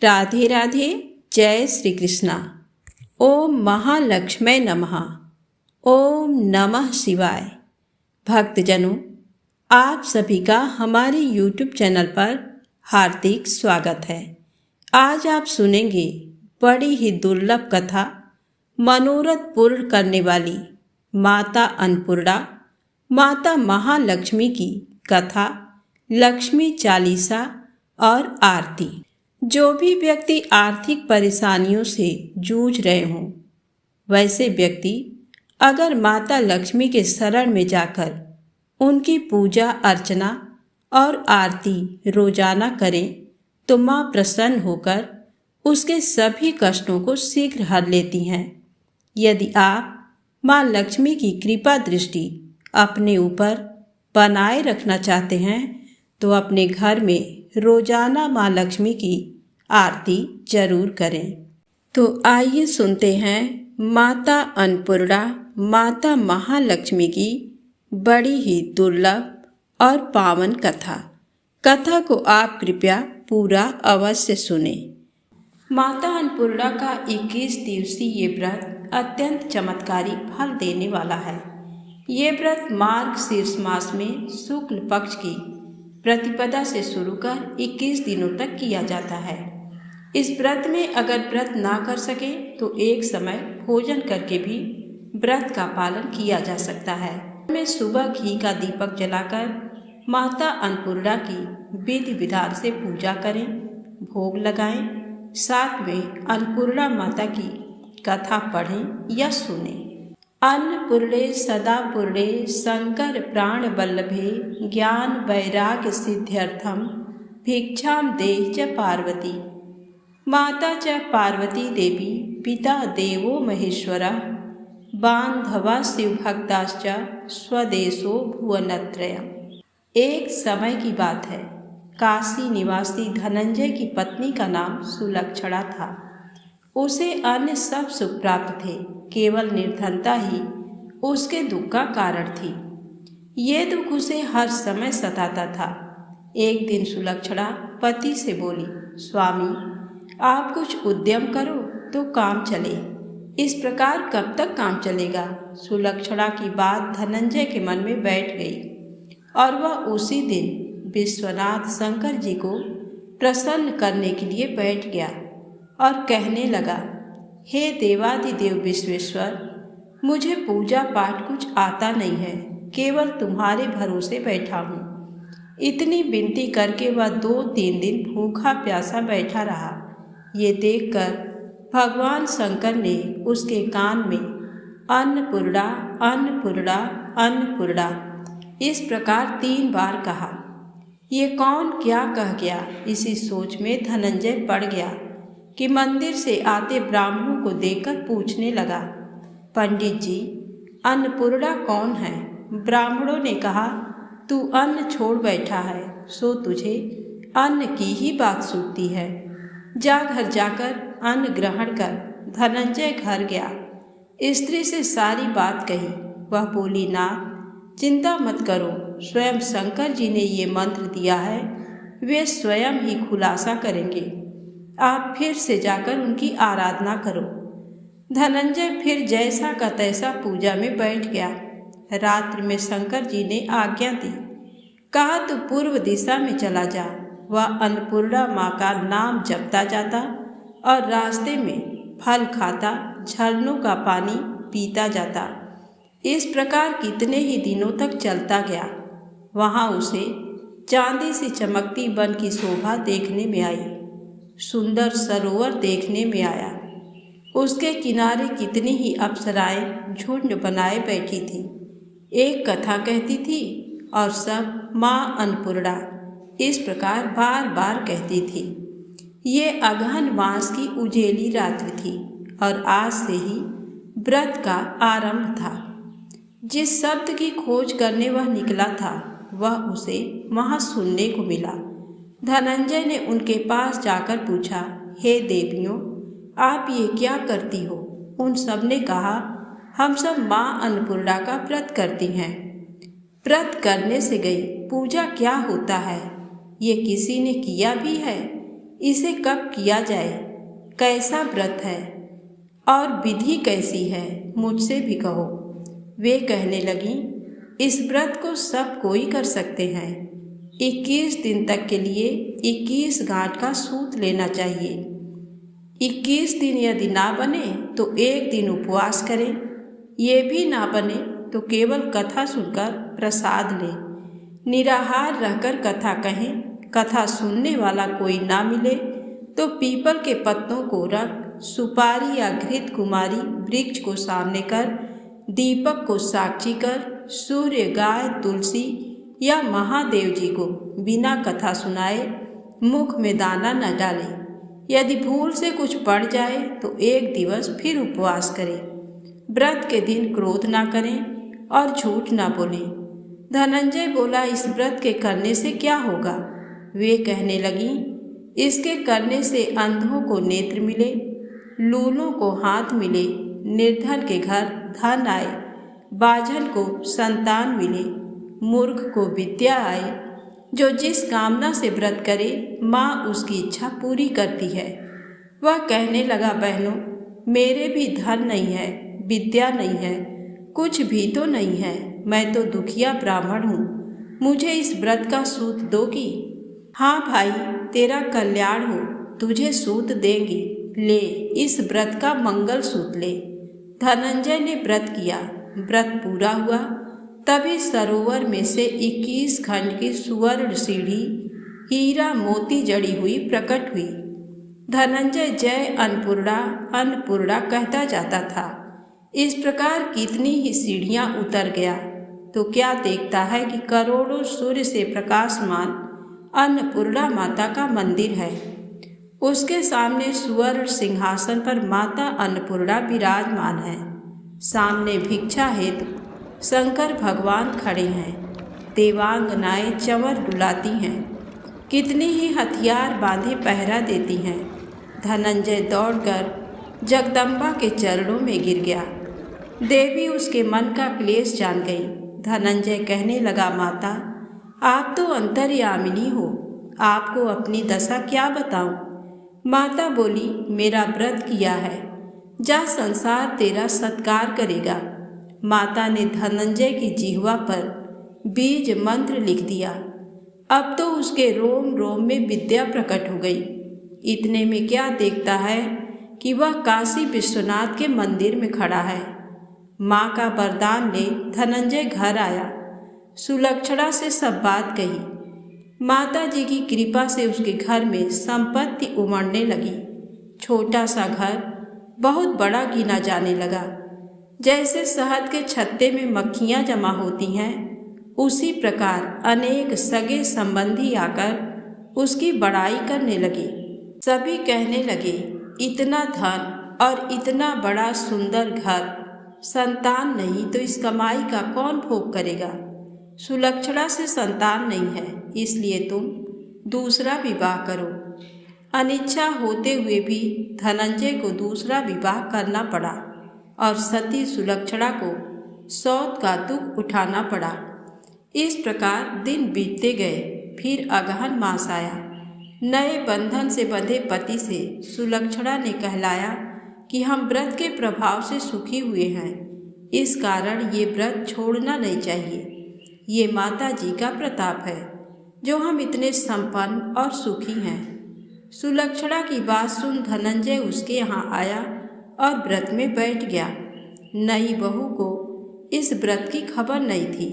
राधे राधे। जय श्री कृष्णा। ओम महालक्ष्मी नमः। ओम नमः शिवाय। भक्तजनों, आप सभी का हमारे YouTube चैनल पर हार्दिक स्वागत है। आज आप सुनेंगे बड़ी ही दुर्लभ कथा, मनोरथ पूर्ण करने वाली माता अन्नपूर्णा, माता महालक्ष्मी की कथा, लक्ष्मी चालीसा और आरती। जो भी व्यक्ति आर्थिक परेशानियों से जूझ रहे हों, वैसे व्यक्ति अगर माता लक्ष्मी के शरण में जाकर उनकी पूजा अर्चना और आरती रोजाना करें तो माँ प्रसन्न होकर उसके सभी कष्टों को शीघ्र हर लेती हैं। यदि आप माँ लक्ष्मी की कृपा दृष्टि अपने ऊपर बनाए रखना चाहते हैं तो अपने घर में रोजाना माँ लक्ष्मी की आरती जरूर करें। तो आइए सुनते हैं माता अन्नपूर्णा, माता महालक्ष्मी की बड़ी ही दुर्लभ और पावन कथा। कथा को आप कृपया पूरा अवश्य सुने। माता अन्नपूर्णा का 21 दिवसीय ये व्रत अत्यंत चमत्कारी फल देने वाला है। ये व्रत मार्गशीर्ष मास में शुक्ल पक्ष की प्रतिपदा से शुरू कर 21 दिनों तक किया जाता है। इस व्रत में अगर व्रत ना कर सके तो एक समय भोजन करके भी व्रत का पालन किया जा सकता है। में सुबह घी का दीपक जलाकर माता अन्नपूर्णा की विधि विधान से पूजा करें, भोग लगाएं, साथ में अन्नपूर्णा माता की कथा पढ़ें या सुनें। अन्नपूर्णे सदा पूर्णे शंकर प्राण वल्लभे ज्ञान वैराग्य सिद्ध्यर्थम भिक्षाम देहि च पार्वती। माता च पार्वती देवी पिता देवो महेश्वरः बान्धवा शिवभक्ताश्च स्वदेशो भुवनत्रयम्। एक समय की बात है, काशी निवासी धनंजय की पत्नी का नाम सुलक्षणा था। उसे अन्य सब सुख प्राप्त थे, केवल निर्धनता ही उसके दुख का कारण थी। ये दुख उसे हर समय सताता था। एक दिन सुलक्षणा पति से बोली, स्वामी आप कुछ उद्यम करो तो काम चले। इस प्रकार कब तक काम चलेगा? सुलक्षणा की बात धनंजय के मन में बैठ गई और वह उसी दिन विश्वनाथ शंकर जी को प्रसन्न करने के लिए बैठ गया और कहने लगा, हे देवादिदेव विश्वेश्वर, मुझे पूजा पाठ कुछ आता नहीं है, केवल तुम्हारे भरोसे बैठा हूँ। इतनी विनती करके वह 2-3 दिन भूखा प्यासा बैठा रहा। ये देखकर भगवान शंकर ने उसके कान में अन्नपूर्णा अन्नपूर्णा अन्नपूर्णा इस प्रकार 3 बार कहा। ये कौन क्या कह गया, इसी सोच में धनंजय पड़ गया कि मंदिर से आते ब्राह्मणों को देखकर पूछने लगा, पंडित जी अन्नपूर्णा कौन है? ब्राह्मणों ने कहा, तू अन्न छोड़ बैठा है सो तुझे अन्न की ही बात सूझती है। जा घर जाकर अन्न ग्रहण कर। धनंजय घर गया, स्त्री से सारी बात कही। वह बोली, नाथ चिंता मत करो, स्वयं शंकर जी ने ये मंत्र दिया है, वे स्वयं ही खुलासा करेंगे। आप फिर से जाकर उनकी आराधना करो। धनंजय फिर जैसा का तैसा पूजा में बैठ गया। रात्रि में शंकर जी ने आज्ञा दी, कहा तू पूर्व दिशा में चला जा। वह अन्नपूर्णा माँ का नाम जपता जाता और रास्ते में फल खाता, झरनों का पानी पीता जाता। इस प्रकार कितने ही दिनों तक चलता गया। वहाँ उसे चांदी सी चमकती वन की शोभा देखने में आई, सुंदर सरोवर देखने में आया। उसके किनारे कितनी ही अप्सराएं झुंड बनाए बैठी थी। एक कथा कहती थी और सब माँ अन्नपूर्णा इस प्रकार बार बार कहती थी। ये अगहन मास की उजेली रात्रि थी और आज से ही व्रत का आरंभ था। जिस शब्द की खोज करने वह निकला था वह उसे वहाँ सुनने को मिला। धनंजय ने उनके पास जाकर पूछा, हे देवियों, आप ये क्या करती हो? उन सब ने कहा, हम सब माँ अन्नपूर्णा का व्रत करती हैं। व्रत करने से गई, पूजा क्या होता है? ये किसी ने किया भी है? इसे कब किया जाए, कैसा व्रत है और विधि कैसी है, मुझसे भी कहो। वे कहने लगी, इस व्रत को सब कोई कर सकते हैं। 21 दिन तक के लिए 21 गांठ का सूत लेना चाहिए। 21 दिन यदि ना बने तो एक दिन उपवास करें। ये भी ना बने तो केवल कथा सुनकर प्रसाद लें। निराहार रहकर कथा कहें। कथा सुनने वाला कोई ना मिले तो पीपल के पत्तों को रख सुपारी या घृत कुमारी वृक्ष को सामने कर, दीपक को साक्षी कर, सूर्य, गाय, तुलसी या महादेव जी को बिना कथा सुनाए मुख में दाना न डाले। यदि भूल से कुछ पड़ जाए तो एक दिवस फिर उपवास करें। व्रत के दिन क्रोध ना करें और झूठ ना बोलें। धनंजय बोला, इस व्रत के करने से क्या होगा? वे कहने लगी, इसके करने से अंधों को नेत्र मिले, लूलों को हाथ मिले, निर्धन के घर धन आए, बाझल को संतान मिले, मूर्ख को विद्या आए। जो जिस कामना से व्रत करे माँ उसकी इच्छा पूरी करती है। वह कहने लगा, बहनों, मेरे भी धन नहीं है, विद्या नहीं है, कुछ भी तो नहीं है। मैं तो दुखिया ब्राह्मण हूँ। मुझे इस व्रत का सूत दोगी? हाँ भाई, तेरा कल्याण हो, तुझे सूत देंगी। ले, इस व्रत का मंगल सूत ले। धनंजय ने व्रत किया। व्रत पूरा हुआ। तभी सरोवर में से 21 खंड की सुवर्ण सीढ़ी हीरा मोती जड़ी हुई प्रकट हुई। धनंजय जय अन्नपूर्णा अन्नपूर्णा कहता जाता था। इस प्रकार कितनी ही सीढ़ियां उतर गया तो क्या देखता है कि करोड़ों सूर्य से प्रकाशमान अन्नपूर्णा माता का मंदिर है। उसके सामने सुवर्ण सिंहासन पर माता अन्नपूर्णा विराजमान है। सामने भिक्षा हेतु शंकर भगवान खड़े हैं। देवांगनाएं चंवर डुलाती हैं। कितनी ही हथियार बांधे पहरा देती हैं। धनंजय दौड़कर जगदम्बा के चरणों में गिर गया। देवी उसके मन का क्लेश जान गई। धनंजय कहने लगा, माता, आप तो अंतर्यामिनी हो, आपको अपनी दशा क्या बताऊं? माता बोली, मेरा व्रत किया है, जा संसार तेरा सत्कार करेगा। माता ने धनंजय की जिह्वा पर बीज मंत्र लिख दिया। अब तो उसके रोम रोम में विद्या प्रकट हो गई। इतने में क्या देखता है कि वह काशी विश्वनाथ के मंदिर में खड़ा है। माँ का वरदान ले धनंजय घर आया। सुलक्षणा से सब बात कही। माता जी की कृपा से उसके घर में संपत्ति उमड़ने लगी। छोटा सा घर बहुत बड़ा गिना जाने लगा। जैसे शहद के छत्ते में मक्खियाँ जमा होती हैं, उसी प्रकार अनेक सगे संबंधी आकर उसकी बड़ाई करने लगे। सभी कहने लगे, इतना धन और इतना बड़ा सुंदर घर, संतान नहीं तो इस कमाई का कौन भोग करेगा? सुलक्षणा से संतान नहीं है, इसलिए तुम दूसरा विवाह करो। अनिच्छा होते हुए भी धनंजय को दूसरा विवाह करना पड़ा और सती सुलक्षणा को सौत का दुख उठाना पड़ा। इस प्रकार दिन बीतते गए। फिर अगहन मास आया। नए बंधन से बंधे पति से सुलक्षणा ने कहलाया कि हम व्रत के प्रभाव से सुखी हुए हैं, इस कारण ये व्रत छोड़ना नहीं चाहिए। ये माता जी का प्रताप है जो हम इतने संपन्न और सुखी हैं। सुलक्षणा की बात सुन धनंजय उसके यहाँ आया और व्रत में बैठ गया। नई बहू को इस व्रत की खबर नहीं थी।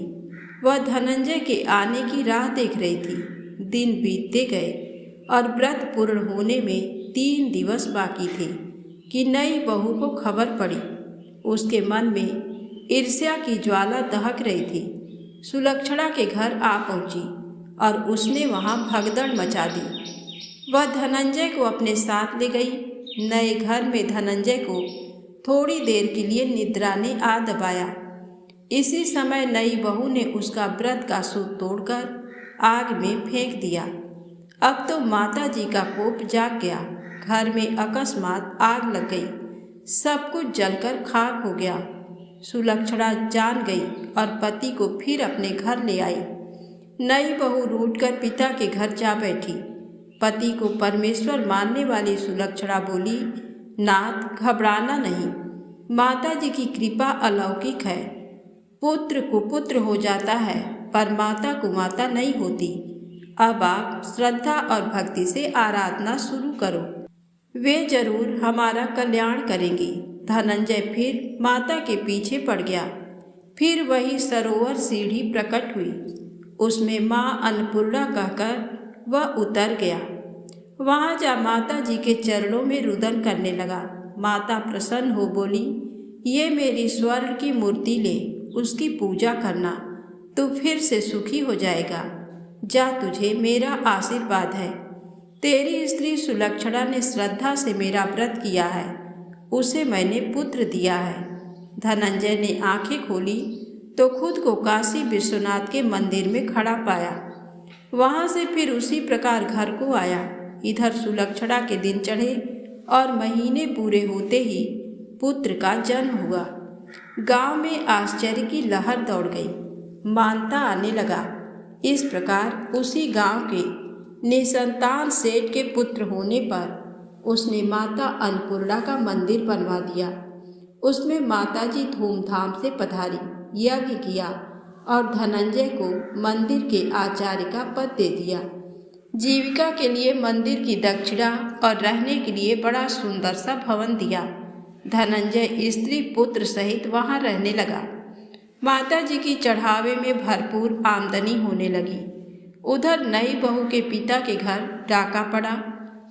वह धनंजय के आने की राह देख रही थी। दिन बीतते गए और व्रत पूर्ण होने में 3 दिवस बाकी थे कि नई बहू को खबर पड़ी। उसके मन में ईर्ष्या की ज्वाला दहक रही थी। सुलक्षणा के घर आ पहुंची और उसने वहां भगदड़ मचा दी। वह धनंजय को अपने साथ ले गई। नए घर में धनंजय को थोड़ी देर के लिए निद्रा ने आ दबाया। इसी समय नई बहू ने उसका व्रत का सूत तोड़कर आग में फेंक दिया। अब तो माता जी का कोप जाग गया। घर में अकस्मात आग लग गई। सब कुछ जलकर खाक हो गया। सुलक्षणा जान गई और पति को फिर अपने घर ले आई। नई बहू रूठकर पिता के घर जा बैठी। पति को परमेश्वर मानने वाली सुलक्षणा बोली, नाथ घबराना नहीं, माता जी की कृपा अलौकिक है। पुत्र कुपुत्र हो जाता है पर माता कुमाता नहीं होती। अब आप श्रद्धा और भक्ति से आराधना शुरू करो, वे जरूर हमारा कल्याण करेंगी। धनंजय फिर माता के पीछे पड़ गया। फिर वही सरोवर सीढ़ी प्रकट हुई, उसमें माँ अन्नपूर्णा कहकर वह उतर गया। वहाँ जा माता जी के चरणों में रुदन करने लगा। माता प्रसन्न हो बोली, ये मेरी स्वर्ण की मूर्ति ले, उसकी पूजा करना, तू फिर से सुखी हो जाएगा। जा, तुझे मेरा आशीर्वाद है। तेरी स्त्री सुलक्षणा ने श्रद्धा से मेरा व्रत किया है, उसे मैंने पुत्र दिया है। धनंजय ने आंखें खोली तो खुद को काशी विश्वनाथ के मंदिर में खड़ा पाया। वहां से फिर उसी प्रकार घर को आया। इधर सुलक्षणा के दिन चढ़े और महीने पूरे होते ही पुत्र का जन्म हुआ। गांव में आश्चर्य की लहर दौड़ गई, मानता आने लगा। इस प्रकार उसी गांव के निसंतान सेठ के पुत्र होने पर उसने माता अन्नपूर्णा का मंदिर बनवा दिया। उसमें माता जी धूमधाम से पधारी, यज्ञ किया और धनंजय को मंदिर के आचार्य का पद दे दिया। जीविका के लिए मंदिर की दक्षिणा और रहने के लिए बड़ा सुंदर सा भवन दिया। धनंजय स्त्री पुत्र सहित वहां रहने लगा। माता जी की चढ़ावे में भरपूर आमदनी होने लगी। उधर नई बहू के पिता के घर डाका पड़ा,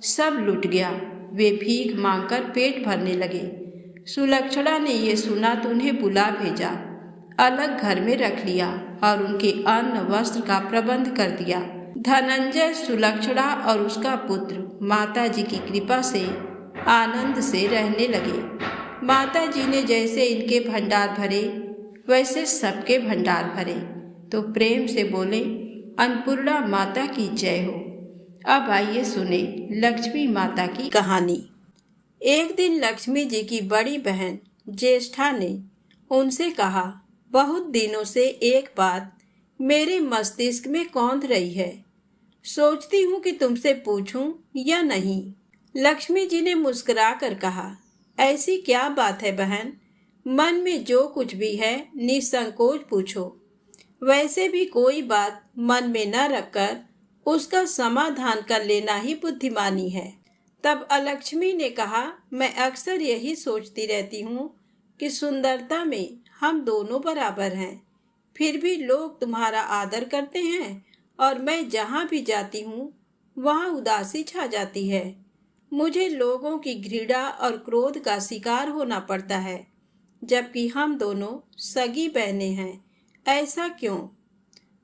सब लुट गया। वे भीख मांगकर पेट भरने लगे। सुलक्षणा ने ये सुना तो उन्हें बुला भेजा, अलग घर में रख लिया और उनके अन्न वस्त्र का प्रबंध कर दिया। धनंजय, सुलक्षणा और उसका पुत्र माता जी की कृपा से आनंद से रहने लगे। माता जी ने जैसे इनके भंडार भरे वैसे सबके भंडार भरे, तो प्रेम से बोले, अन्नपूर्णा माता की जय हो। अब आइए सुने लक्ष्मी माता की कहानी। एक दिन लक्ष्मी जी की बड़ी बहन ज्येष्ठा ने उनसे कहा, बहुत दिनों से एक बात मेरे मस्तिष्क में कौंध रही है, सोचती हूँ कि तुमसे पूछूं या नहीं। लक्ष्मी जी ने मुस्कुरा कर कहा, ऐसी क्या बात है बहन, मन में जो कुछ भी है निसंकोच पूछो। वैसे भी कोई बात मन में न रखकर उसका समाधान कर लेना ही बुद्धिमानी है। तब अलक्ष्मी ने कहा, मैं अक्सर यही सोचती रहती हूँ कि सुंदरता में हम दोनों बराबर हैं, फिर भी लोग तुम्हारा आदर करते हैं और मैं जहाँ भी जाती हूँ वहाँ उदासी छा जाती है। मुझे लोगों की घृणा और क्रोध का शिकार होना पड़ता है, जबकि हम दोनों सगी बहनें हैं, ऐसा क्यों?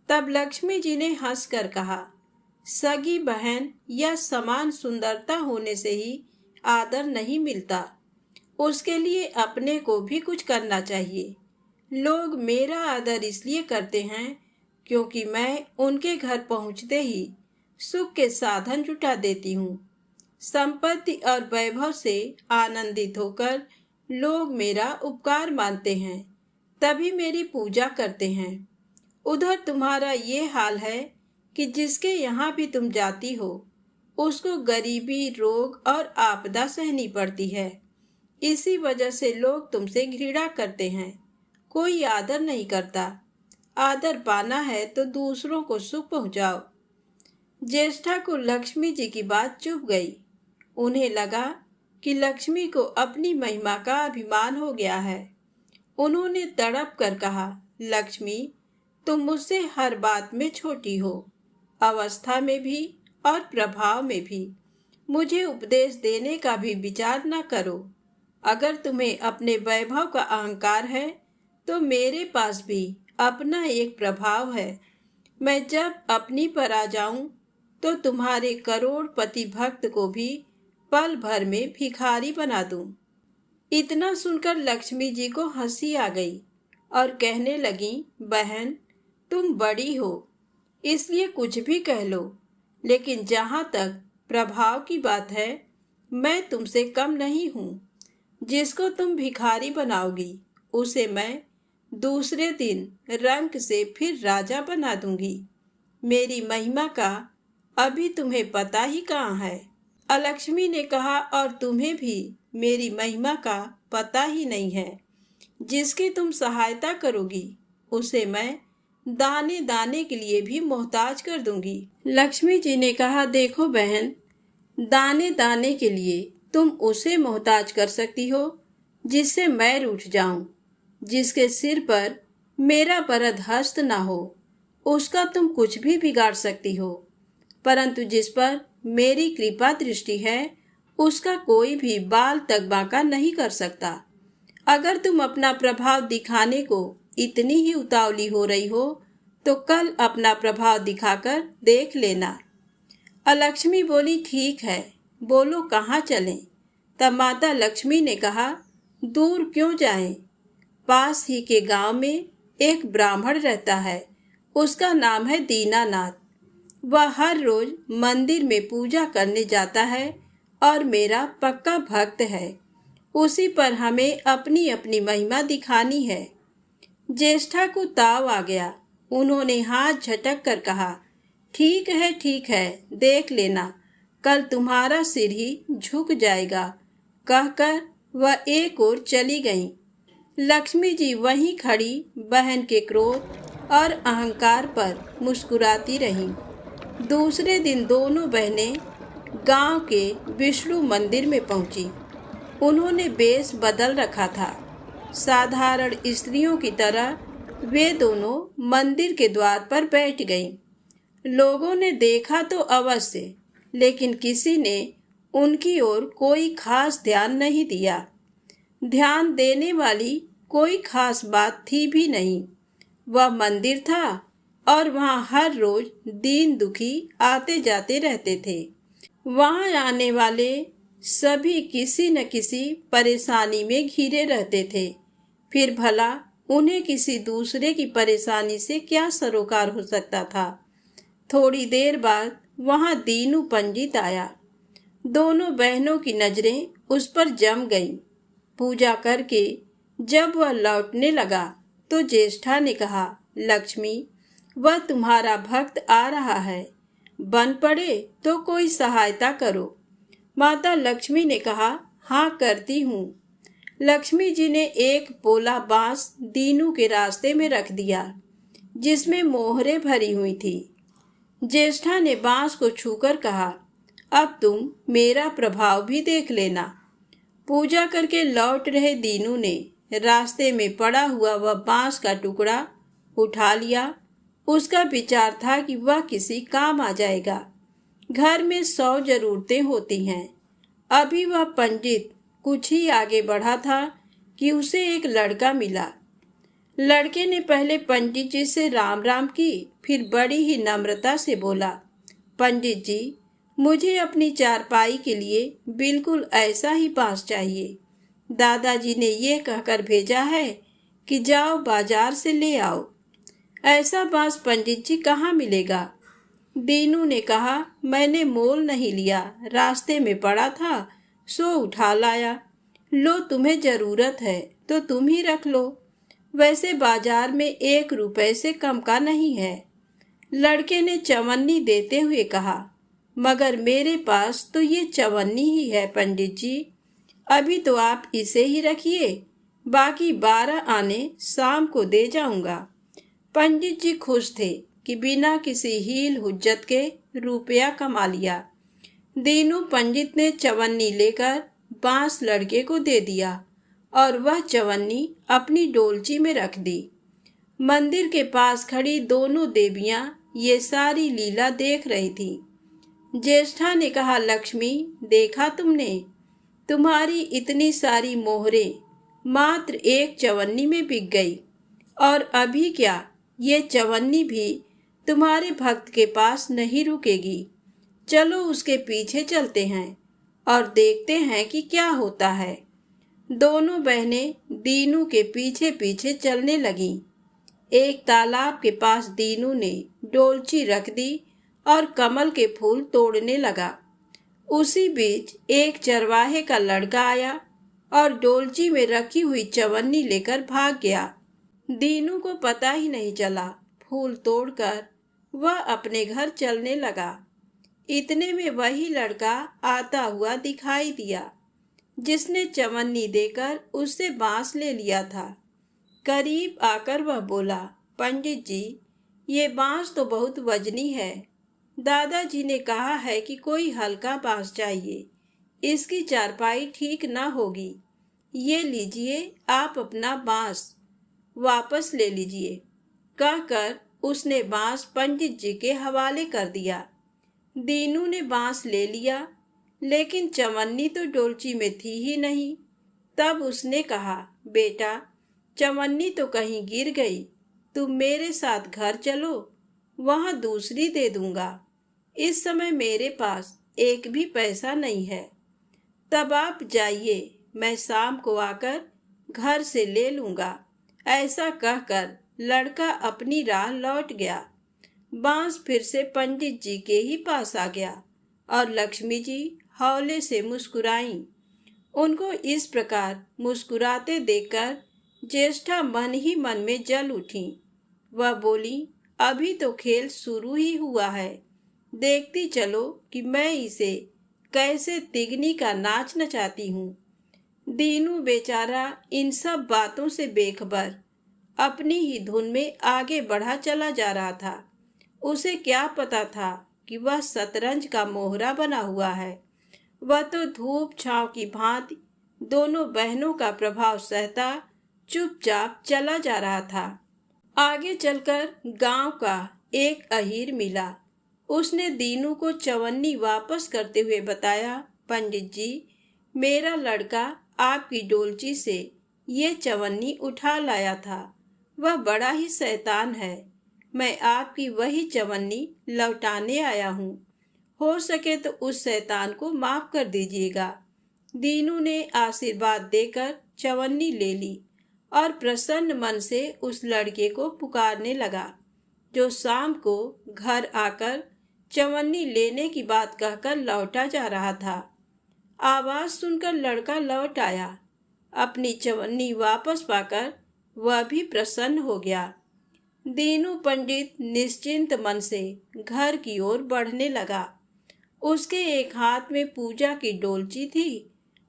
तब लक्ष्मी जी ने हंसकर कहा, सगी बहन या समान सुंदरता होने से ही आदर नहीं मिलता, उसके लिए अपने को भी कुछ करना चाहिए। लोग मेरा आदर इसलिए करते हैं क्योंकि मैं उनके घर पहुंचते ही सुख के साधन जुटा देती हूँ। संपत्ति और वैभव से आनंदित होकर लोग मेरा उपकार मानते हैं, तभी मेरी पूजा करते हैं। उधर तुम्हारा ये हाल है कि जिसके यहाँ भी तुम जाती हो उसको गरीबी, रोग और आपदा सहनी पड़ती है। इसी वजह से लोग तुमसे घृणा करते हैं, कोई आदर नहीं करता। आदर पाना है तो दूसरों को सुख पहुंचाओ। ज्येष्ठा को लक्ष्मी जी की बात चुभ गई। उन्हें लगा कि लक्ष्मी को अपनी महिमा का अभिमान हो गया है। उन्होंने तड़प कर कहा, लक्ष्मी, तुम मुझसे हर बात में छोटी हो, अवस्था में भी और प्रभाव में भी। मुझे उपदेश देने का भी विचार न करो। अगर तुम्हें अपने वैभव का अहंकार है तो मेरे पास भी अपना एक प्रभाव है। मैं जब अपनी पर आ जाऊं तो तुम्हारे करोड़पति भक्त को भी पल भर में भिखारी बना दूं। इतना सुनकर लक्ष्मी जी को हंसी आ गई और कहने लगी, बहन, तुम बड़ी हो इसलिए कुछ भी कह लो, लेकिन जहाँ तक प्रभाव की बात है मैं तुमसे कम नहीं हूँ। जिसको तुम भिखारी बनाओगी उसे मैं दूसरे दिन रंक से फिर राजा बना दूंगी। मेरी महिमा का अभी तुम्हें पता ही कहाँ है। अलक्ष्मी ने कहा, और तुम्हें भी मेरी महिमा का पता ही नहीं है। जिसकी तुम सहायता करोगी उसे मैं दाने दाने के लिए भी मोहताज कर दूंगी। लक्ष्मी जी ने कहा, देखो बहन, दाने दाने के लिए तुम उसे मोहताज कर सकती हो जिससे मैं रूठ जाऊं, जिसके सिर पर मेरा वरद हस्त ना हो, उसका तुम कुछ भी बिगाड़ सकती हो। परंतु जिस पर मेरी कृपा दृष्टि है उसका कोई भी बाल तक बांका नहीं कर सकता। अगर तुम अपना प्रभाव दिखाने को इतनी ही उतावली हो रही हो तो कल अपना प्रभाव दिखाकर देख लेना। अलक्ष्मी बोली, ठीक है, बोलो कहाँ चलें। तब माता लक्ष्मी ने कहा, दूर क्यों जाएं? पास ही के गांव में एक ब्राह्मण रहता है, उसका नाम है दीनानाथ। वह हर रोज मंदिर में पूजा करने जाता है और मेरा पक्का भक्त है। उसी पर हमें अपनी अपनी महिमा दिखानी है। ज्येष्ठा को ताव आ गया। उन्होंने हाथ झटक कर कहा, ठीक है, देख लेना, कल तुम्हारा सिर ही झुक जाएगा। कहकर वह एक ओर चली गईं। लक्ष्मी जी वहीं खड़ी बहन के क्रोध और अहंकार पर मुस्कुराती रहीं। दूसरे दिन दोनों बहनें गांव के विष्णु मंदिर में पहुंची। उन्होंने वेश बदल रखा था। साधारण स्त्रियों की तरह वे दोनों मंदिर के द्वार पर बैठ गईं। लोगों ने देखा तो अवश्य, लेकिन किसी ने उनकी ओर कोई खास ध्यान नहीं दिया। ध्यान देने वाली कोई खास बात थी भी नहीं। वह मंदिर था और वहां हर रोज दीन दुखी आते जाते रहते थे। वहां आने वाले सभी किसी न किसी परेशानी में घिरे रहते थे। फिर भला उन्हें किसी दूसरे की परेशानी से क्या सरोकार हो सकता था। थोड़ी देर बाद वहां दीनू पंडित आया। दोनों बहनों की नजरें उस पर जम गईं। पूजा करके जब वह लौटने लगा तो ज्येष्ठा ने कहा, लक्ष्मी, वह तुम्हारा भक्त आ रहा है, बन पड़े तो कोई सहायता करो। माता लक्ष्मी ने कहा, हाँ करती हूँ। लक्ष्मी जी ने एक पोला बांस दीनू के रास्ते में रख दिया जिसमें मोहरे भरी हुई थी। ज्येष्ठा ने बांस को छूकर कहा, अब तुम मेरा प्रभाव भी देख लेना। पूजा करके लौट रहे दीनू ने रास्ते में पड़ा हुआ वह बांस का टुकड़ा उठा लिया। उसका विचार था कि वह किसी काम आ जाएगा। घर में 100 जरूरतें होती हैं। अभी वह पंडित कुछ ही आगे बढ़ा था कि उसे एक लड़का मिला। लड़के ने पहले पंडित जी से राम राम की, फिर बड़ी ही नम्रता से बोला, पंडित जी, मुझे अपनी चारपाई के लिए बिल्कुल ऐसा ही बांस चाहिए। दादाजी ने ये कहकर भेजा है कि जाओ बाजार से ले आओ। ऐसा बांस पंडित जी कहाँ मिलेगा? दीनू ने कहा, मैंने मोल नहीं लिया, रास्ते में पड़ा था सो उठा लाया। लो, तुम्हें जरूरत है तो तुम ही रख लो। वैसे बाजार में 1 रुपए से कम का नहीं है। लड़के ने चवन्नी देते हुए कहा, मगर मेरे पास तो ये चवन्नी ही है पंडित जी। अभी तो आप इसे ही रखिए, बाकी 12 आने शाम को दे जाऊंगा। पंडित जी खुश थे कि बिना किसी हील हुज्जत के रुपया कमा लिया। दीनू पंडित ने चवन्नी लेकर बांस लड़के को दे दिया और वह चवन्नी अपनी डोलची में रख दी। मंदिर के पास खड़ी दोनों देवियां ये सारी लीला देख रही थी। ज्येष्ठा ने कहा, लक्ष्मी, देखा तुमने, तुम्हारी इतनी सारी मोहरें मात्र एक चवन्नी में बिक गई। और अभी क्या, ये चवन्नी भी तुम्हारे भक्त के पास नहीं रुकेगी। चलो उसके पीछे चलते हैं और देखते हैं कि क्या होता है। दोनों बहनें दीनू के पीछे पीछे चलने लगीं। एक तालाब के पास दीनू ने डोलची रख दी और कमल के फूल तोड़ने लगा। उसी बीच एक चरवाहे का लड़का आया और डोलची में रखी हुई चवन्नी लेकर भाग गया। दीनू को पता ही नहीं चला। फूल तोड़कर वह अपने घर चलने लगा। इतने में वही लड़का आता हुआ दिखाई दिया जिसने चवन्नी देकर उससे बांस ले लिया था। करीब आकर वह बोला, पंडित जी, ये बांस तो बहुत वजनी है। दादाजी ने कहा है कि कोई हल्का बांस चाहिए, इसकी चारपाई ठीक न होगी। ये लीजिए, आप अपना बांस वापस ले लीजिए। कहकर उसने बांस पंडित जी के हवाले कर दिया। दीनू ने बांस ले लिया, लेकिन चवन्नी तो डोलची में थी ही नहीं। तब उसने कहा, बेटा, चवन्नी तो कहीं गिर गई, तुम मेरे साथ घर चलो, वहां दूसरी दे दूंगा। इस समय मेरे पास एक भी पैसा नहीं है। तब आप जाइए, मैं शाम को आकर घर से ले लूंगा। ऐसा कहकर लड़का अपनी राह लौट गया। बांस फिर से पंडित जी के ही पास आ गया और लक्ष्मी जी हौले से मुस्कुराईं। उनको इस प्रकार मुस्कुराते देखकर ज्येष्ठा मन ही मन में जल उठी। वह बोली, अभी तो खेल शुरू ही हुआ है, देखती चलो कि मैं इसे कैसे तिगनी का नाच नचाती हूँ। दीनू बेचारा इन सब बातों से बेखबर अपनी ही धुन में आगे बढ़ा चला जा रहा था। उसे क्या पता था कि वह शतरंज का मोहरा बना हुआ है। वह तो धूप छांव की भांति दोनों बहनों का प्रभाव सहता चुपचाप चला जा रहा था। आगे चलकर गांव का एक अहीर मिला। उसने दीनू को चवन्नी वापस करते हुए बताया, पंडित जी, मेरा लड़का आपकी डोलची से ये चवन्नी उठा लाया था। वह बड़ा ही शैतान है। मैं आपकी वही चवन्नी लौटाने आया हूँ। हो सके तो उस शैतान को माफ कर दीजिएगा। दीनू ने आशीर्वाद देकर चवन्नी ले ली और प्रसन्न मन से उस लड़के को पुकारने लगा, जो शाम को घर आकर चवन्नी लेने की बात कहकर लौटा जा रहा था। आवाज सुनकर लड़का लौट आया। अपनी चवन्नी वापस पाकर वह भी प्रसन्न हो गया। दीनू पंडित निश्चिंत मन से घर की ओर बढ़ने लगा। उसके एक हाथ में पूजा की डोलची थी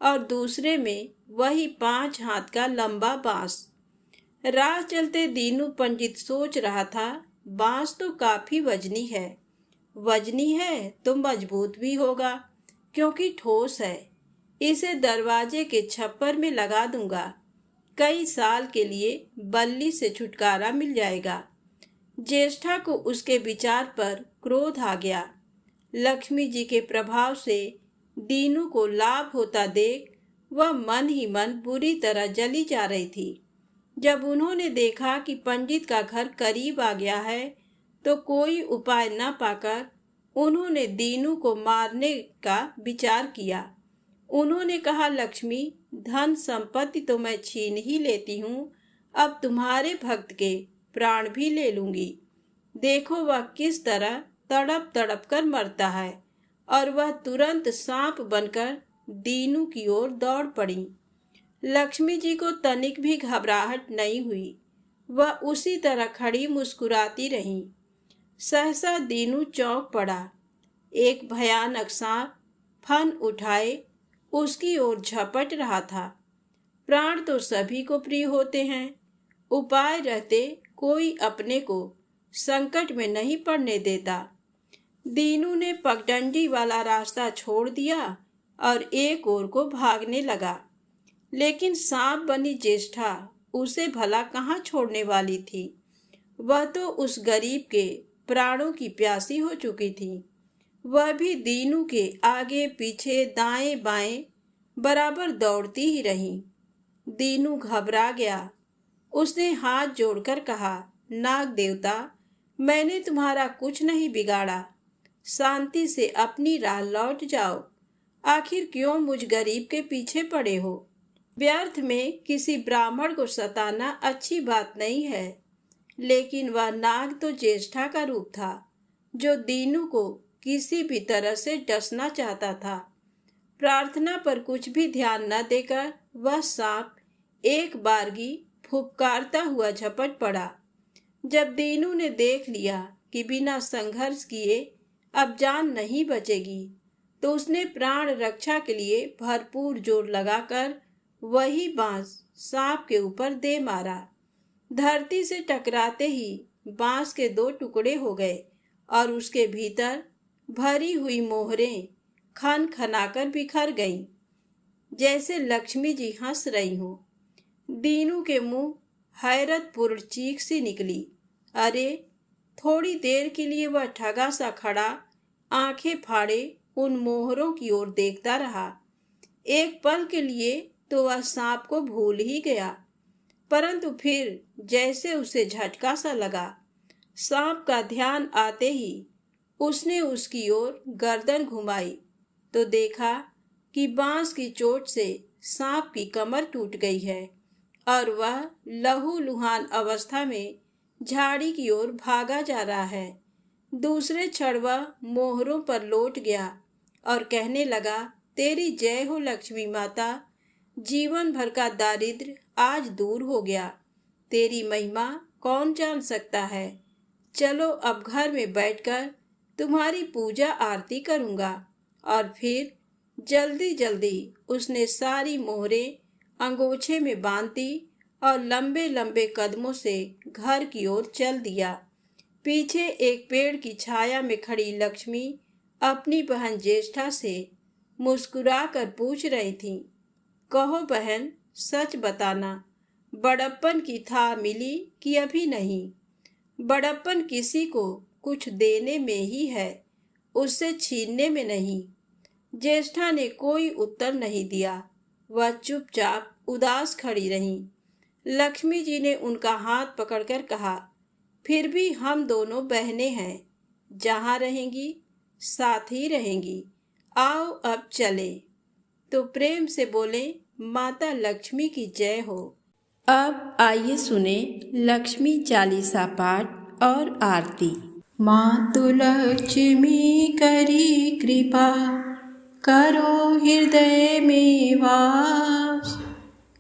और दूसरे में वही 5 हाथ का लंबा बांस। राह चलते दीनू पंडित सोच रहा था, बांस तो काफी वजनी है तो मजबूत भी होगा, क्योंकि ठोस है। इसे दरवाजे के छप्पर में लगा दूंगा, कई साल के लिए बल्ली से छुटकारा मिल जाएगा। ज्येष्ठा को उसके विचार पर क्रोध आ गया। लक्ष्मी जी के प्रभाव से दीनू को लाभ होता देख वह मन ही मन बुरी तरह जली जा रही थी। जब उन्होंने देखा कि पंडित का घर करीब आ गया है, तो कोई उपाय न पाकर उन्होंने दीनू को मारने का विचार किया। उन्होंने कहा, लक्ष्मी, धन संपत्ति तो मैं छीन ही लेती हूँ, अब तुम्हारे भक्त के प्राण भी ले लूंगी। देखो वह किस तरह तड़प तड़प कर मरता है। और वह तुरंत सांप बनकर दीनू की ओर दौड़ पड़ी। लक्ष्मी जी को तनिक भी घबराहट नहीं हुई। वह उसी तरह खड़ी मुस्कुराती रही। सहसा दीनू चौंक पड़ा। एक भयानक सांप फन उठाए उसकी ओर झपट रहा था। प्राण तो सभी को प्रिय होते हैं, उपाय रहते कोई अपने को संकट में नहीं पड़ने देता। दीनू ने पगडंडी वाला रास्ता छोड़ दिया और एक ओर को भागने लगा, लेकिन सांप बनी ज्येष्ठा उसे भला कहाँ छोड़ने वाली थी। वह तो उस गरीब के प्राणों की प्यासी हो चुकी थी। वह भी दीनू के आगे पीछे दाएं बाएं बराबर दौड़ती ही रही। दीनू घबरा गया। उसने हाथ जोड़कर कहा, नाग देवता, मैंने तुम्हारा कुछ नहीं बिगाड़ा, शांति से अपनी राह लौट जाओ। आखिर क्यों मुझ गरीब के पीछे पड़े हो? व्यर्थ में किसी ब्राह्मण को सताना अच्छी बात नहीं है। लेकिन वह नाग तो ज्येष्ठा का रूप था, जो दीनू को किसी भी तरह से डसना चाहता था। प्रार्थना पर कुछ भी ध्यान न देकर वह सांप एक बारगी फुफकारता हुआ झपट पड़ा। जब दीनू ने देख लिया कि बिना संघर्ष किए अब जान नहीं बचेगी। तो उसने प्राण रक्षा के लिए भरपूर जोर लगाकर वही बांस सांप के ऊपर दे मारा। धरती से टकराते ही बांस के 2 टुकड़े हो गए और उसके भीतर भरी हुई मोहरें खन खनाकर बिखर गईं, जैसे लक्ष्मी जी हंस रही हों। दीनू के मुंह हैरतपूर्ण चीख सी निकली। अरे, थोड़ी देर के लिए वह ठगा सा खड़ा आंखें फाड़े उन मोहरों की ओर देखता रहा। एक पल के लिए तो वह सांप को भूल ही गया, परंतु फिर जैसे उसे झटका सा लगा। सांप का ध्यान आते ही उसने उसकी ओर गर्दन घुमाई तो देखा कि बांस की चोट से सांप की कमर टूट गई है और वह लहूलुहान अवस्था में झाड़ी की ओर भागा जा रहा है। दूसरे क्षण वह मोहरों पर लौट गया और कहने लगा, तेरी जय हो लक्ष्मी माता। जीवन भर का दारिद्र्य आज दूर हो गया। तेरी महिमा कौन जान सकता है। चलो अब घर में बैठकर तुम्हारी पूजा आरती करूँगा। और फिर जल्दी जल्दी उसने सारी मोहरें अंगोछे में बांध दी और लंबे लंबे कदमों से घर की ओर चल दिया। पीछे एक पेड़ की छाया में खड़ी लक्ष्मी अपनी बहन ज्येष्ठा से मुस्कुरा कर पूछ रही थी, कहो बहन, सच बताना, बड़प्पन की था मिली कि अभी नहीं? बड़प्पन किसी को कुछ देने में ही है, उससे छीनने में नहीं। ज्येष्ठा ने कोई उत्तर नहीं दिया। वह चुपचाप उदास खड़ी रही। लक्ष्मी जी ने उनका हाथ पकड़कर कहा, फिर भी हम दोनों बहनें हैं, जहाँ रहेंगी साथ ही रहेंगी। आओ अब चले। तो प्रेम से बोले, माता लक्ष्मी की जय हो। अब आइए सुने लक्ष्मी चालीसा पाठ और आरती। मातु लक्ष्मी करी कृपा, करो हृदय में वास।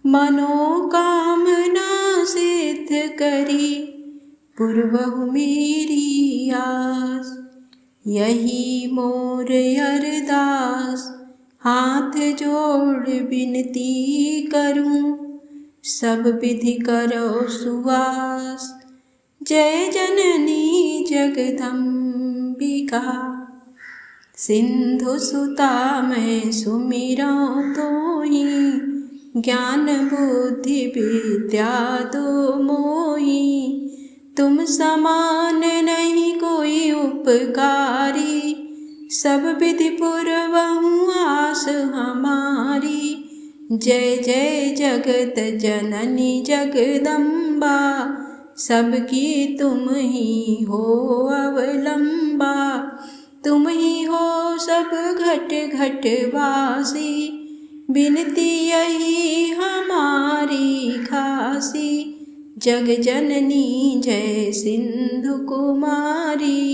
मनोकामना सिद्ध करी, पूर्वहु मेरी आस। यही मोर अरदास, हाथ जोड़ विनती करूं, सब विधि करो सुवास। जय जननी जगदम्बिका, सिंधु सुता मैं सुमिरऊं तोहि। ज्ञान बुद्धि विद्या दो मोहि, तुम समान नहीं कोई उपकारी। सब विधि पूर्वहु आस हमारी। जय जय जगत जननी जगदम्बा, सबकी तुम ही हो अवलंबा। तुम ही हो सब घट घट वासी, बिनती यही हमारी खासी। जग जननी जय सिंधु कुमारी,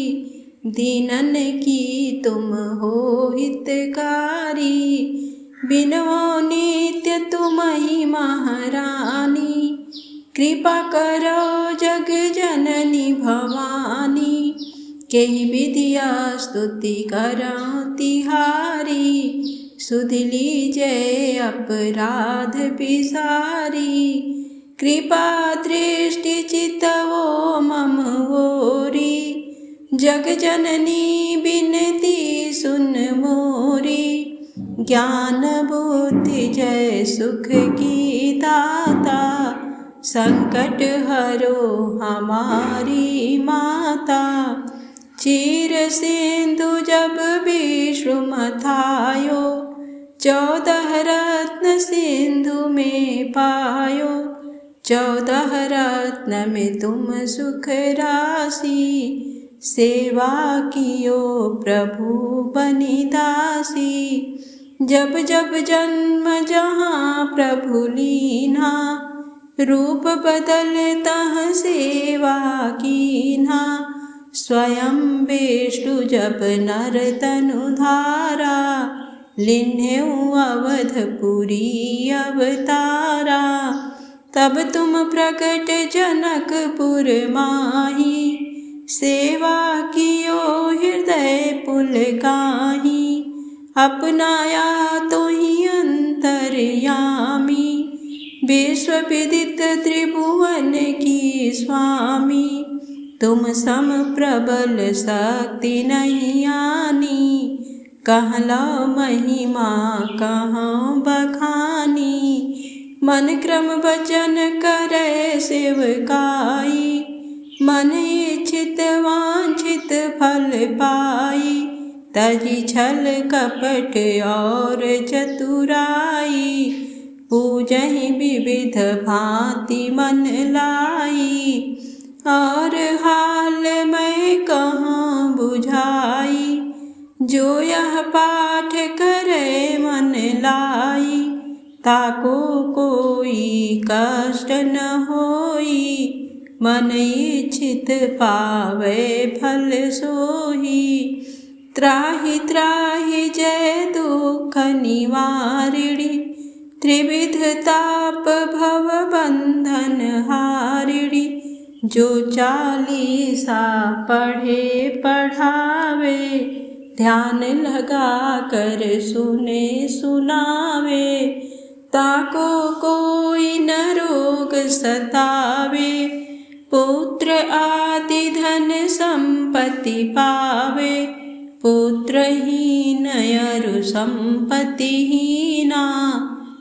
दीनन की तुम हो हितकारी। बिनवो नित्य तुम ही महारानी, कृपा करो जग जननी भवानी। केहि विधिया स्तुति करो तिहारी, सुध लीजय अपराध बिसारी। कृपा दृष्टि चितवो मम ओरी, जग जननी बिनती सुन मोरी। ज्ञान बुद्धि जय सुख की दाता, संकट हरो हमारी माता। चीर सिंधु जब विष्णु मथायो, 14 रत्न सिंधु में पायो। 14 रत्न में तुम सुख राशि, सेवा कियो प्रभु बनि दासी। जब जब जन्म जहाँ प्रभु लीना, रूप बदलता सेवा कीन्हा। स्वयं विष्णु जब नर तनु धारा, लिन्हेउ अवधपुरी अवतारा। तब तुम प्रकट जनकपुर माही, सेवा कियो हृदय पुलकाहि, अपनाया तो ही अंतर्यामी। विश्व विदित त्रिभुवन की स्वामी, तुम सम प्रबल शक्ति नहीं आनी। कहला महिमा कहाँ बखानी, मन क्रम वचन करे सेवकाई। मन इच्छित वांछित फल पाई, तजी छल कपट और चतुराई। पूजहि विविध भांति मन लाई, और हाल मैं कहाँ बुझाई। जो यह पाठ करे मन लाई, ताको कोई कष्ट न होई। मन इच्छित पावे फल सोही, त्राहि त्राहि जय दुख निवारिणी। त्रिविध ताप भव बंधन हारिणी, जो चालीसा पढ़े पढ़ावे। ध्यान लगा कर सुने सुनावे, ताको कोई न रोग सतावे। पुत्र आदि धन संपत्ति पावे, पुत्रहीन अरु संपत्तिहीना।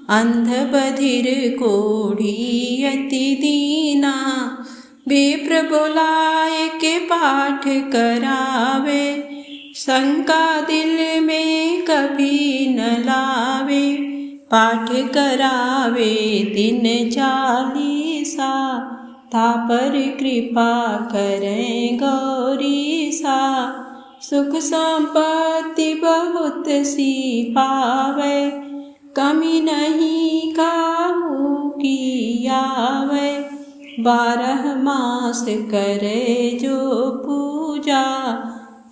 अंध बधिर कोढ़ी अति दीना, विप्र बुलाए के पाठ करावे। शंका दिल में कभी न लावे, पाठ करावे दिन चालीसा। तापर कृपा करें गौरीसा, सुख संपत्ति बहुत सी पावे। कमी नहीं काहू की आवे, 12 मास करे जो पूजा।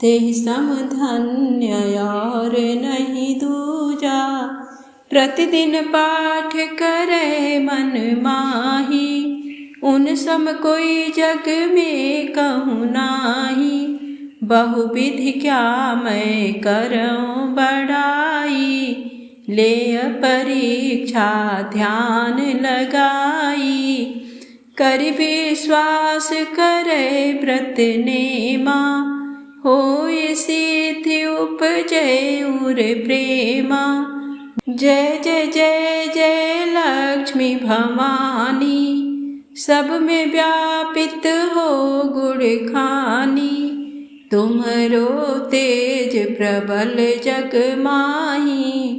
तेहि सम धन्य और नहीं दूजा। प्रतिदिन पाठ करे मन माही, उन सम कोई जग में कहूँ नाही। बहुविधि क्या मैं करऊँ बड़ाई, ले परीक्षा ध्यान लगाई। कर विश्वास करे व्रत नेमा, होय सिद्धि उपजय उर प्रेमा। जय जय जय जय लक्ष्मी भवानी, सब में व्यापित हो गुण खानी। तुम्हरो तेज प्रबल जग माही,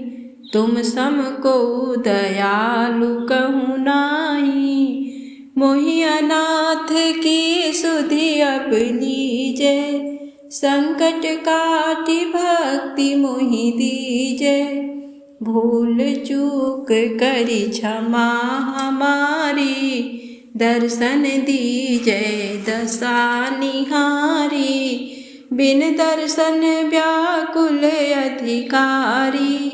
तुम सम को दयालु कहूँ नाही। मोहि अनाथ की सुधि अब लीजे, संकट काटि भक्ति मोहि दीजे। भूल चूक करी क्षमा हमारी, दर्शन दीजे दशा निहारी। बिन दर्शन व्याकुल अधिकारी,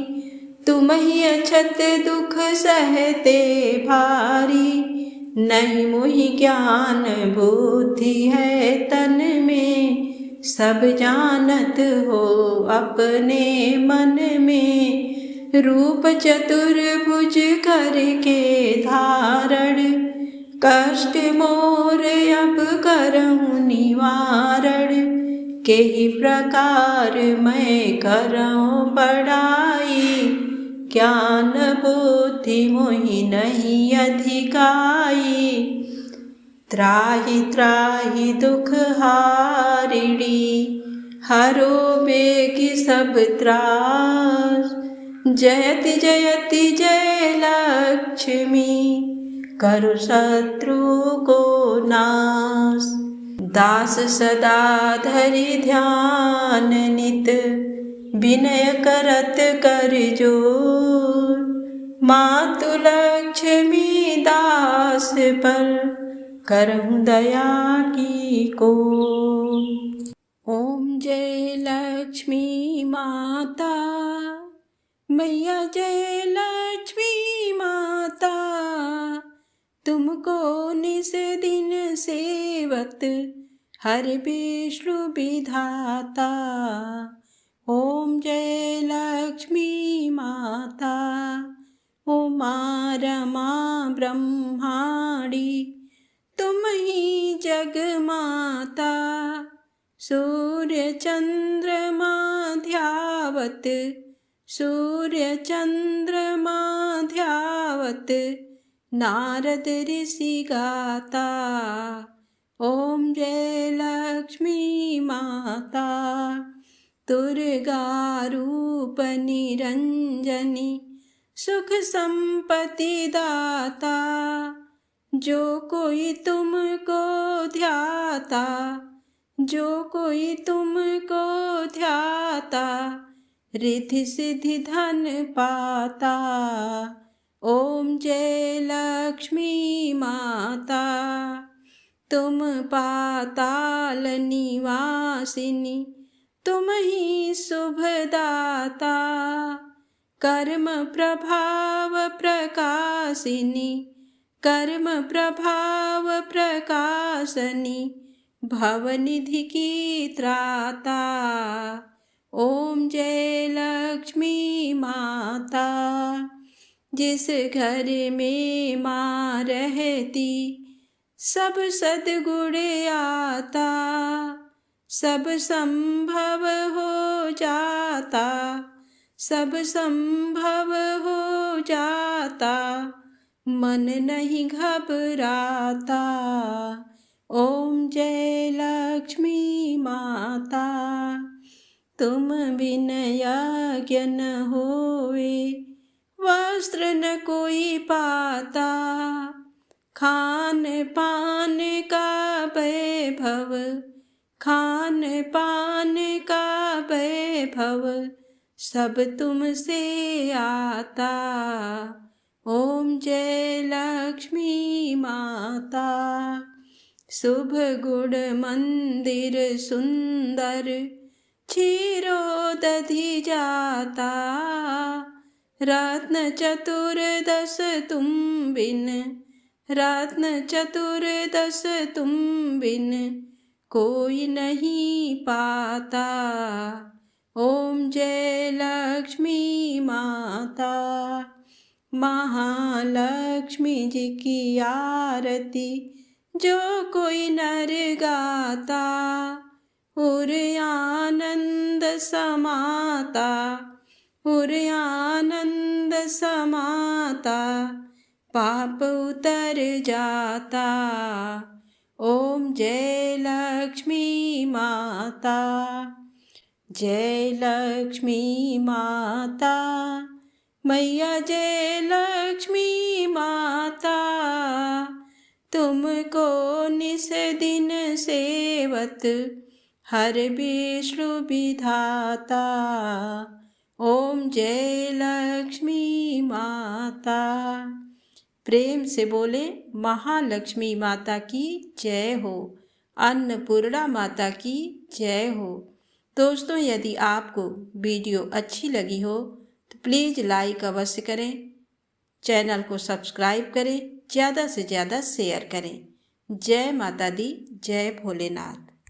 तुम ही अछत दुख सहते भारी। नहीं मोहि ज्ञान बुद्धि है तन में, सब जानत हो अपने मन में। रूप चतुर्भुज करके धारण, कष्ट मोर अब करऊँ निवारण। केहि प्रकार मैं करऊँ बड़ाई, ज्ञान बुद्धि मोहि नहीं अधिकाई। त्राहि त्राहि दुख हारिणी, हरो बेगी सब त्रास। जयति जयति जय लक्ष्मी, करु शत्रु को नाश। दास सदा धरि ध्यान नित, विनय करत कर जोर। मातु लक्ष्मी दास पर, करहूँ दया की को। ओम जय लक्ष्मी माता, मैया जय लक्ष्मी माता। तुमको निस दिन सेवत, हर विष्णु विधाता। ओम जय लक्ष्मी माता। उमा रमा ब्रह्माणी तुम ही जग माता। सूर्य चंद्रमा ध्यावत, सूर्य चंद्रमा ध्यावत, नारद ऋषि गाता। ओम जय लक्ष्मी माता। दुर्गा रूप निरंजनी सुख संपत्ति दाता। जो कोई तुमको ध्याता, जो कोई तुमको ध्याता, रिद्धि सिद्धि धन पाता। ओम जय लक्ष्मी माता। तुम पाताल निवासिनी, तुम ही शुभदाता। कर्म प्रभाव प्रकाशिनी, कर्म प्रभाव प्रकाशनी, भवनिधि की त्राता। ओम जय लक्ष्मी माता। जिस घर में माँ रहती, सब सद्गुण आता, सब संभव हो जाता, सब संभव हो जाता, मन नहीं घबराता। ओम जय लक्ष्मी माता। तुम बिन यज्ञ न होवे, वस्त्र न कोई पाता। खान पान का वैभव, खान पान का वैभव, सब तुमसे आता। ओम जय लक्ष्मी माता। शुभ गुण मंदिर सुंदर, क्षीरोदधि जाता। रत्न चतुर्दश तुम बिन, रत्न चतुर्दश तुम बिन, कोई नहीं पाता। ओम जय लक्ष्मी माता। महालक्ष्मी जी की आरती जो कोई नर गाता, उर आनंद समाता, उर आनंद समाता, पाप उतर जाता। ओम जय लक्ष्मी माता। जय लक्ष्मी माता, मैया जय लक्ष्मी माता। तुमको निस दिन सेवत, हर विष्णु विधाता। ओम जय लक्ष्मी माता। प्रेम से बोले महालक्ष्मी माता की जय हो, अन्नपूर्णा माता की जय हो। दोस्तों, यदि आपको वीडियो अच्छी लगी हो तो प्लीज़ लाइक अवश्य करें, चैनल को सब्सक्राइब करें, ज़्यादा से ज़्यादा शेयर करें। जय माता दी, जय भोलेनाथ।